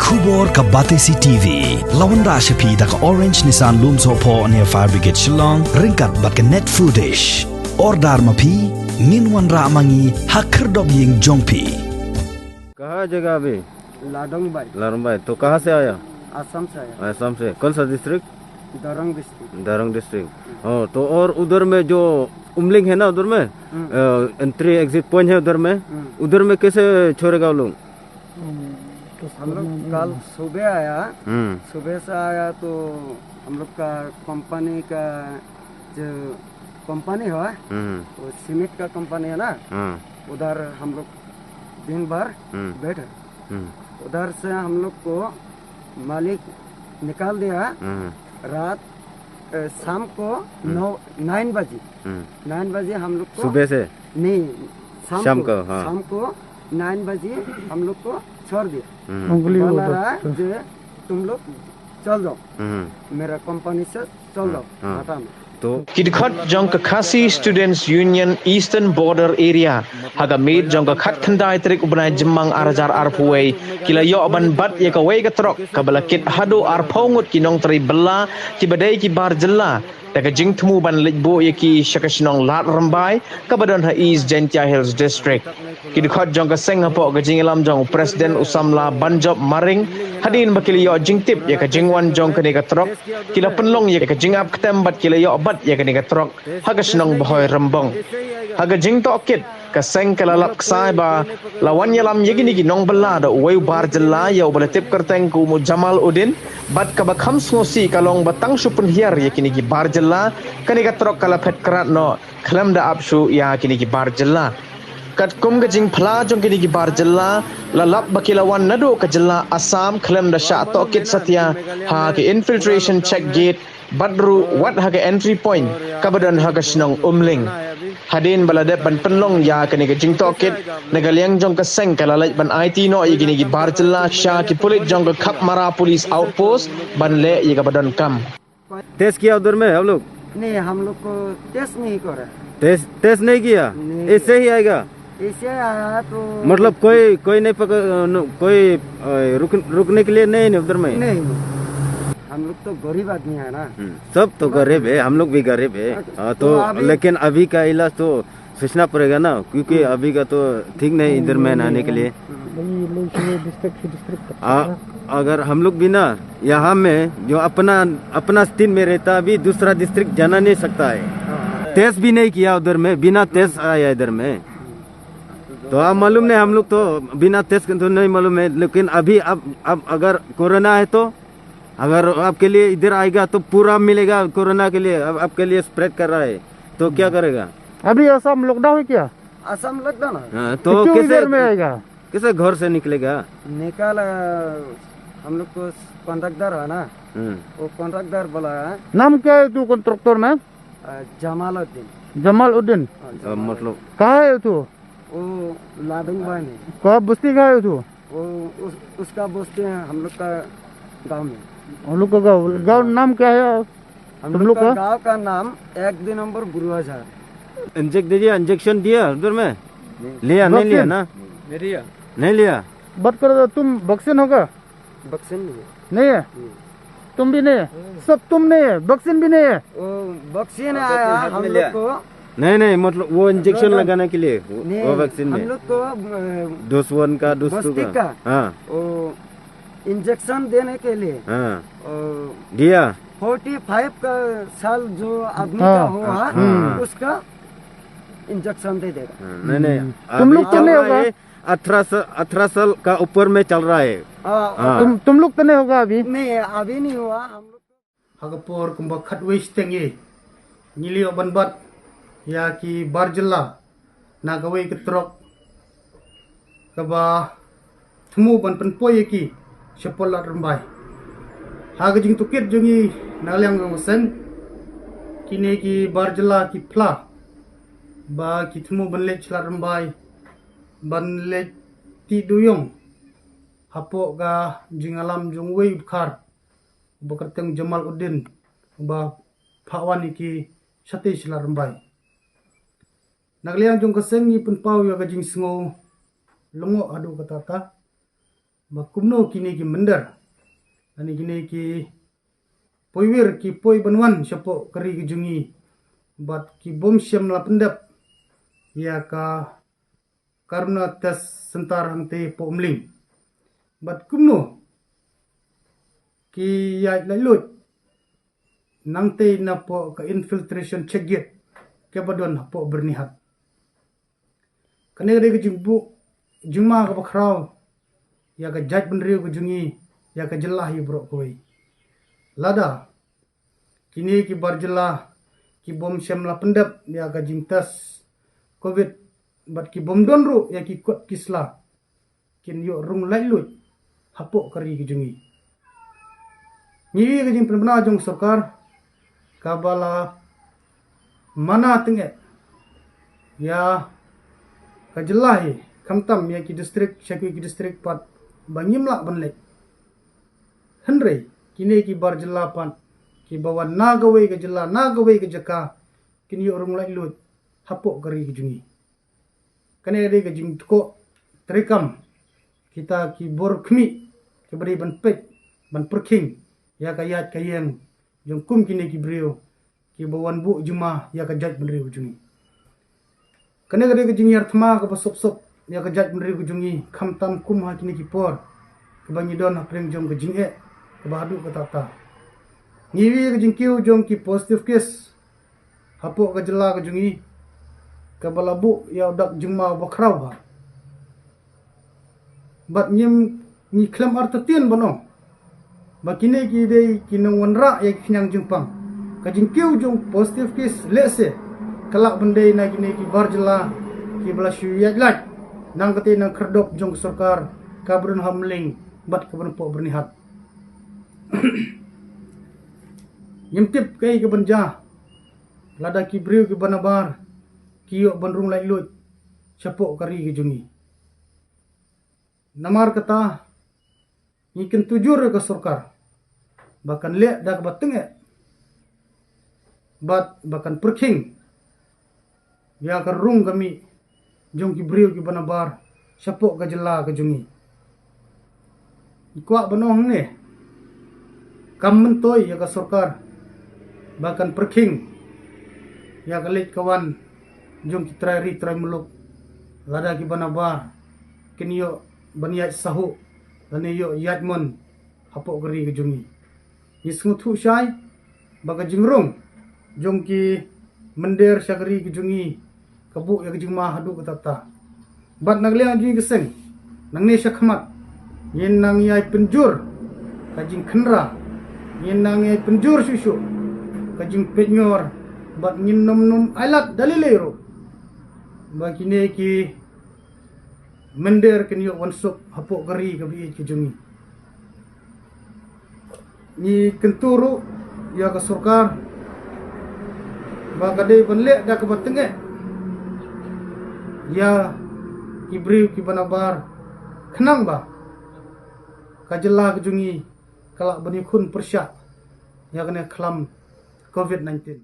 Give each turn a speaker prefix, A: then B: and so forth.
A: Kubor ka Batesi TV. Lawan Rashapi da ka Orange Nissan Lumso po near Fire Brigade Shillong. Ringkat bat ka net foodish. Ordar mapi. Minwan ra mangi hakerdog ying jongpi.
B: कहाँ जगह अभी?
C: लाडोंग भाई।
B: लाडोंग भाई तो कहाँ से आया?
C: असम से आया।
B: असम से। कौन सा डिस्ट्रिक्ट?
C: दरंग डिस्ट्रिक्ट।
B: दरंग डिस्ट्रिक्ट। हाँ तो और उधर में जो उमलिंग है ना उधर में एंट्री एग्जिट पॉइंट है उधर में कैसे छोड़ेगा लोग?
C: हम लोग कल सुबह आया। सुबह से आया तो हम लोग का कंपनी का जो कंपनी है वो सीमेंट का कंपनी है ना, उधर हम लोग दिन भर बैठे। उधर से हम लोग को मालिक निकाल दिया। रात शाम को 9 बजे 9 बजे हम लोग को
B: सुबह से
C: नहीं
B: शाम को
C: शाम को 9 बजे हम लोग को छोड़ दिया। बोला रहा जो तुम लोग चल जाओ, मेरा कंपनी से चल जाओ घाटा में।
D: Kidkhat jong ka Khasi Students Union Eastern Border Area haga mid jong ka khat khandai trik ubnai jemang arajar arpuai kila yo ban bat ye ka wei ka trok ka balakit hadu arphongut kinong tri bella ki badai ki bar jella daga jing thmu ban lejbo ye ki shakashnong lat rambai ka badon ha East Gentia Hills District kidkhat jong ka senghapo ka jingelam jong President Usamla Banjob Maring hadin bakil yo jing tip ye ka jingwan jong ka ne ka trok kila penlong ye ka jingap ktem bat kila yo bat ya kani gatrok haga sinong bahoy rambong haga jing to kit ka seng kala lap sai ba lawan yalam yegini gi nong balla da wei bar jalla ya bala tip kerteng ku mu Jamal Udin bat ka ba kham snosi kalong batang supun hiar ya kini gi bar jalla kani gatrok kala phet krat no khlam da apsu ya kini gi bar jalla kat kum ga jing phla jong kini gi bar jalla la lap bakilawan nado ka jalla Assam khlam da sha to kit satya ha ki infiltration check gate Badru wat haga entry point kabadan haga sinong umling hadin balade ban penlong ya kani ga jing tokit nagaliang jong ka seng kala lai ban IT no yigini gi barjilla sha ki pulit jong ka khap mara police outpost ban le ye kabadan kam
B: test किया उधर में हम लोग?
C: नहीं, हम लोग को टेस्ट नहीं करा।
B: टेस्ट नहीं किया? ऐसे ही आएगा?
C: ऐसे आया तो
B: मतलब कोई नहीं पकड़ कोई रुकने के लिए नहीं उधर में?
C: नहीं, हम लोग तो गरीब आदमी है ना।
B: सब तो गरीब है, हम लोग भी गरीब है तो लेकिन अभी का इलाज तो सोचना पड़ेगा ना, क्योंकि अभी का तो ठीक नहीं इधर में आने के लिए। अगर हम लोग भी ना यहाँ में जो अपना स्थिति में रहता अभी दूसरा डिस्ट्रिक्ट जाना नहीं सकता है। टेस्ट भी नहीं किया उधर में, बिना टेस्ट आया इधर में। तो आप मालूम नहीं, हम लोग तो बिना टेस्ट तो नहीं मालूम है, लेकिन अभी अब अगर कोरोना है तो अगर आपके लिए इधर आएगा तो पूरा मिलेगा कोरोना के लिए, अब आपके लिए स्प्रेड कर रहा है तो क्या करेगा?
E: अभी असम लॉकडाउन है क्या?
C: असम लॉकडाउन है
B: तो
E: कैसे में आएगा?
B: कैसे घर से निकलेगा?
C: निकाल हम लोग को कॉन्ट्रैक्टर है ना, वो कॉन्ट्रैक्टर बोला है।
E: नाम क्या है तू कॉन्ट्रैक्टर में?
C: जमालुद्दीन।
E: जमालुद्दीन
B: मतलब
E: कहाँ है तू?
C: वो लाडोंग भाई में।
E: कहाँ बस्ती का है तू?
C: वो उसका बस्ती है हम लोग का गाँव में।
E: हम लोग का गाँव नाम क्या है?
C: हम लोग का गाँव का नाम 1 नंबर गुरुआज है।
B: इंजेक्शन दिया उधर में? लिया नहीं लिया ना? नहीं लिया।
E: बात करो तुम वैक्सीन होगा?
C: वैक्सीन
E: नहीं है। तुम भी नहीं है, सब तुम नहीं है, वैक्सीन भी नहीं है।
C: वैक्सीन आया हम लोग को
B: नहीं मतलब वो इंजेक्शन लगाने के लिए वो वैक्सीन में
C: हम लोग को
B: डोज 1 का डोज 2 का हाँ
C: वो इंजेक्शन देने के लिए
B: हाँ दिया
C: 45 का साल जो आदमी का हुआ उसका इंजेक्शन दे देगा।
B: नहीं
E: तुम लोग तो नहीं होगा?
B: 18 साल का ऊपर में चल रहा है।
E: तुम लोग तो नहीं होगा अभी?
C: नहीं, अभी नहीं हुआ हम लोग।
E: हगपोर कुंभा खटवे स्टेंगे नीलियो बनबत या कि बारजल्ला नागवे कत्रक कबा थमु बनपन पोये की शपल रंबाई हाग जिंग तुकित जोंगी नालियांग मसन किने की बारजल्ला की फ्ला बा की थमु बनले चला रंबाई बनले ती दुयों hapo ga jingalam jungwei bukhar bukarteng Jamaluddin ba phawani ki sate sila rambai nagliang jung kaseng ni pun pau ya ga jing sngo longo adu kata Bakumno kini ki mendar. Ani kini ki poiwir ki poi banwan siapo kari kejungi. Bat ki bom syam la pendap. Ya ka karena tes sentar hangte po umling. Bat kumno ki ya lalut. Nangte na po ka infiltration cegit. Kebadon po bernihat. Kene ke jumbu juma ka bakrau. Ya ka jaj benriu kejungi. Ya ka jelah hi bro koi. Lada. Kini ki barjelah. Ki bom syam la pendap. Ya ka jingtas COVID. Bat ki bom donru. Ya ki kuat kisla. Kin yuk rung lailut. Hapok kari kejungi. Nyi ke jing penbena jong sarkar. Kabala mana tengek ya kajelahi kamtam ya ki distrik syakui ki distrik pat bangimla banlek henry kini ki barjelapan ki bawa nagawe ke jela nagawe ke jaka kini orang lai lut hapok kari kejungi kane ade ke jing ko trikam kita ki bor khmi ke bari ban pek ban perking ya kayat kayeng jong kum kini ki brio ki bawan bu juma ya ka jaj benri ujungi kane gade ke jingyar thma ka basop sop ya ka jaj benri ujungi kham tam kum ha kini ki por ke bangi don apreng jong ke jinghe ke bahadu ka tata ngiwi ke jingkiu jong ki positive case hapo ka jela ke jungi ke balabu ya dak juma bakrau ba bat nyim ni klam artatien bono bakine ki dei kinong wanra ya kinyang jumpang kajing kiu jong positive case lese kalak bendai na kini ki barjela ki belasyu yajlat nang kate nang kerdop jong sarkar kabrun hamling bat kabrun po bernihat nyimtip kai ke benja lada ki briu ki banabar ki yok banrung lai lut sapok kari ke jungi namar kata ikan tujur ke sarkar bahkan lek dak batenge bat bahkan perking ya karung kami jong ki briu ki banabar sapok ka jela ka jungi ikwa banong ne kam mentoy ya ka sarkar bahkan perking ya kalit kawan jong ki trai muluk lada ki banabar kinyo baniat sahu dan yo yatmon hapok kari ka jungi isngutu syai baga jingrung jong ki mender syakari kejungi kabuk ya kejuma hadu katata bat nagliang ji geseng nang ne syakmat yin nang yai penjur kajing khenra yin nang yai penjur susu kajing penyor bat ngin nom alat dalilero bakine ki mender kenyo wansuk hapok kari kabi kejungi ni kenturu ya ka sarkar bagade banlek dak ke batenge ya kibriu ki banabar khenang ba kajela kejungi kalak bani khun persyak ya kena klam COVID-19